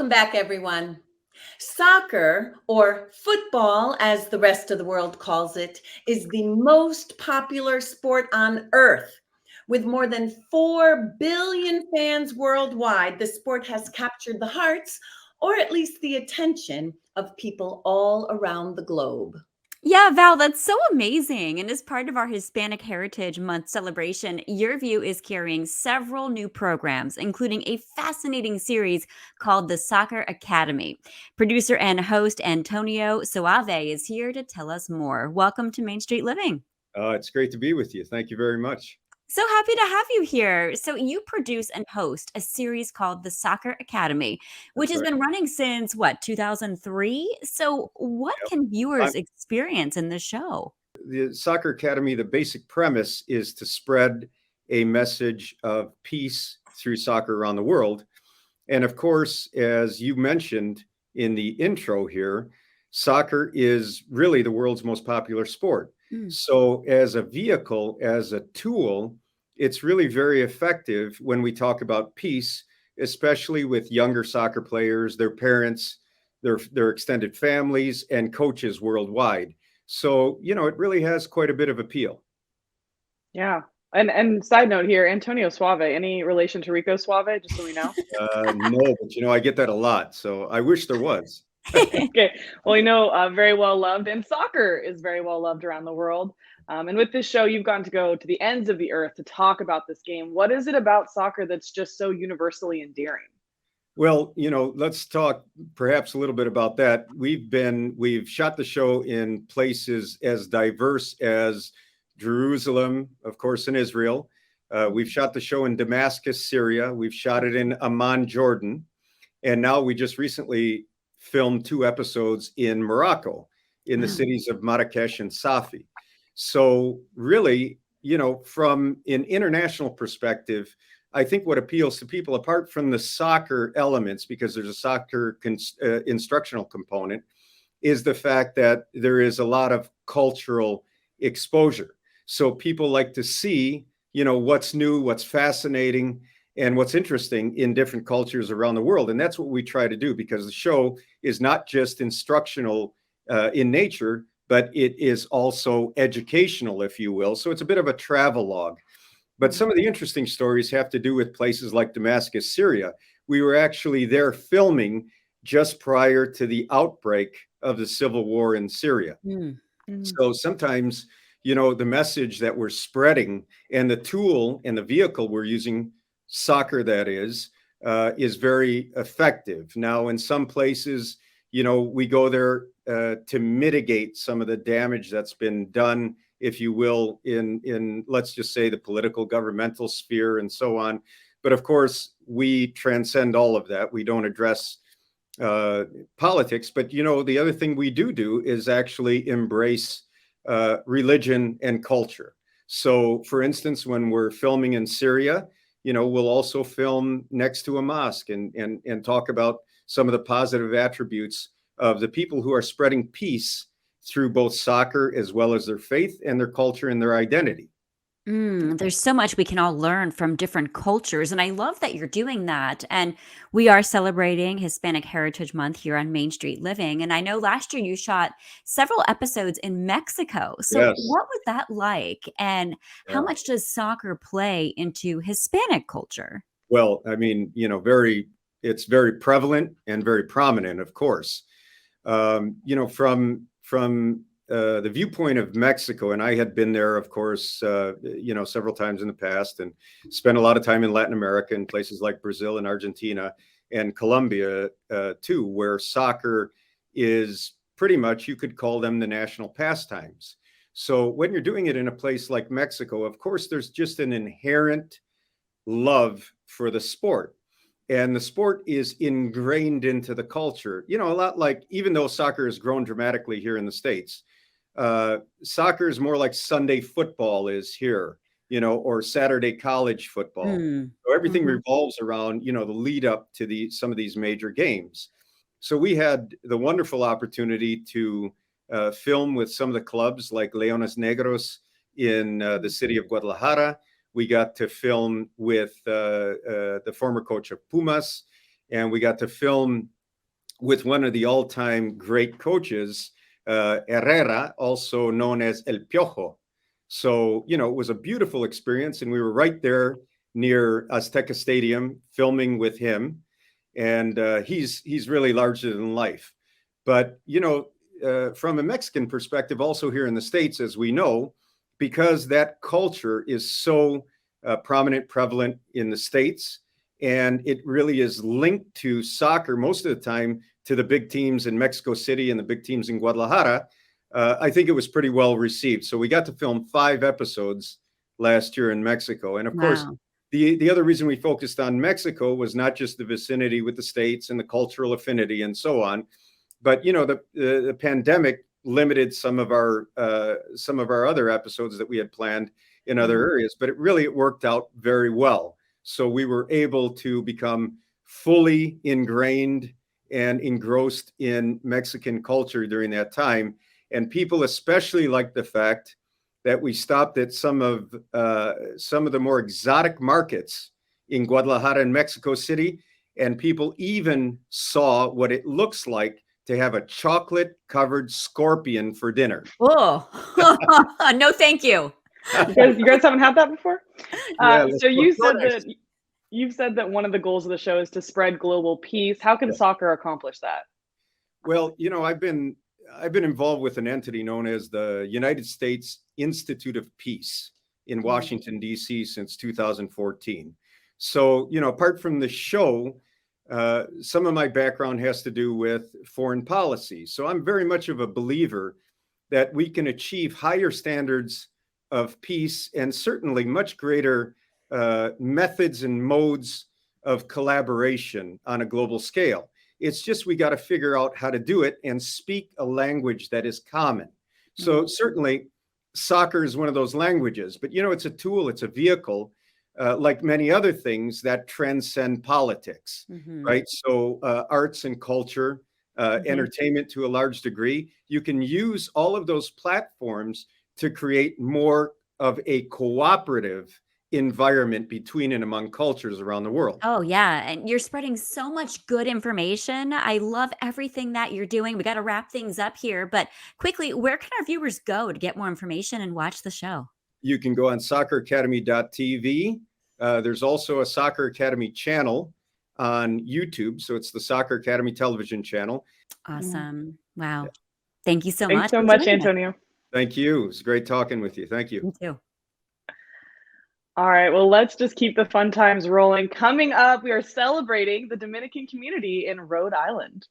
Welcome back, everyone. Soccer, or football as the rest of the world calls it, is the most popular sport on earth. With more than 4 billion fans worldwide, the sport has captured the hearts, or at least the attention, of people all around the globe. Yeah, Val, that's so amazing. And as part of our Hispanic Heritage Month celebration, YurView is carrying several new programs, including a fascinating series called the Soccer Academy. Producer and host Antonio Soave is here to tell us more. Welcome to Main Street Living. It's great to be with you. Thank you very much. So happy to have you here. So, you produce and host a series called the Soccer Academy, which That's has right. been running since what, 2003? So, what Yep. can I'm, viewers experience in this show? the Soccer Academy, the basic premise is to spread a message of peace through soccer around the world. And of course, as you mentioned in the intro here, soccer is really the world's most popular sport. Mm. So, as a vehicle, as a tool, it's really very effective when we talk about peace, especially with younger soccer players, their parents, their extended families, and coaches worldwide. So, it really has quite a bit of appeal. Yeah. And side note here, Antonio Suave, any relation to Rico Suave, just so we know? No, but I get that a lot. So I wish there was. Okay. Well, very well loved, and soccer is very well loved around the world. And with this show, you've gotten to go to the ends of the earth to talk about this game. What is it about soccer that's just so universally endearing? Well, let's talk perhaps a little bit about that. We've shot the show in places as diverse as Jerusalem, of course, in Israel. We've shot the show in Damascus, Syria. We've shot it in Amman, Jordan. And now we just recently filmed 2 episodes in Morocco, in the Wow. cities of Marrakesh and Safi. So really, from an international perspective, I think what appeals to people, apart from the soccer elements, because there's a soccer instructional component, is the fact that there is a lot of cultural exposure. So people like to see, what's new, what's fascinating, and what's interesting in different cultures around the world. And that's what we try to do, because the show is not just instructional in nature, but it is also educational, if you will. So it's a bit of a travelogue. But some of the interesting stories have to do with places like Damascus, Syria. We were actually there filming just prior to the outbreak of the civil war in Syria. Mm. So sometimes, the message that we're spreading and the tool and the vehicle we're using, soccer that is very effective. Now, in some places, we go there to mitigate some of the damage that's been done, if you will, in let's just say the political governmental sphere and so on. But of course, we transcend all of that. We don't address politics. But, the other thing we do is actually embrace religion and culture. So, for instance, when we're filming in Syria, we'll also film next to a mosque and talk about some of the positive attributes of the people who are spreading peace through both soccer as well as their faith and their culture and their identity. There's so much we can all learn from different cultures. And I love that you're doing that. And we are celebrating Hispanic Heritage Month here on Main Street Living. And I know last year you shot several episodes in Mexico. So, Yes. what was that like? And how Yeah. much does soccer play into Hispanic culture? Well, I mean, it's very prevalent and very prominent, of course. From the viewpoint of Mexico, and I had been there, of course, several times in the past, and spent a lot of time in Latin America in places like Brazil and Argentina and Colombia too, where soccer is pretty much, you could call them the national pastimes. So when you're doing it in a place like Mexico, of course, there's just an inherent love for the sport. And the sport is ingrained into the culture, a lot like, even though soccer has grown dramatically here in the States, soccer is more like Sunday football is here, or Saturday college football. Mm. So everything Mhm. revolves around, the lead up to some of these major games. So we had the wonderful opportunity to film with some of the clubs like Leones Negros in the city of Guadalajara. We got to film with the former coach of Pumas, and we got to film with one of the all-time great coaches, Herrera, also known as El Piojo. So, it was a beautiful experience, and we were right there near Azteca Stadium filming with him. And he's really larger than life. But, from a Mexican perspective, also here in the States, as we know, because that culture is so prominent, prevalent in the States, and it really is linked to soccer most of the time, to the big teams in Mexico City and the big teams in Guadalajara. I think it was pretty well received. So we got to film 5 episodes last year in Mexico. And of course, the other reason we focused on Mexico was not just the vicinity with the States and the cultural affinity and so on, but the pandemic limited some of our other episodes that we had planned in other areas, but it worked out very well. So we were able to become fully ingrained and engrossed in Mexican culture during that time. And people especially liked the fact that we stopped at some of the more exotic markets in Guadalajara and Mexico City. And people even saw what it looks like to have a chocolate-covered scorpion for dinner. Oh, no, thank you. You guys haven't had that before? Yeah, so you've said that one of the goals of the show is to spread global peace. How can soccer accomplish that? Well, I've been involved with an entity known as the United States Institute of Peace in Washington, D.C. since 2014. So, apart from the show, some of my background has to do with foreign policy. So I'm very much of a believer that we can achieve higher standards of peace and certainly much greater methods and modes of collaboration on a global scale. It's just we got to figure out how to do it and speak a language that is common. So certainly soccer is one of those languages, but it's a tool, it's a vehicle, like many other things that transcend politics, right? So arts and culture, entertainment to a large degree, you can use all of those platforms to create more of a cooperative environment between and among cultures around the world. Oh, yeah. And you're spreading so much good information. I love everything that you're doing. We got to wrap things up here, but quickly, where can our viewers go to get more information and watch the show? You can go on socceracademy.tv. There's also a Soccer Academy channel on YouTube. So it's the Soccer Academy television channel. Awesome. Wow. Thank you so much. Thanks so much, Antonio. Thank you. It was great talking with you. Thank you. Me too. All right, well, let's just keep the fun times rolling. Coming up, we are celebrating the Dominican community in Rhode Island.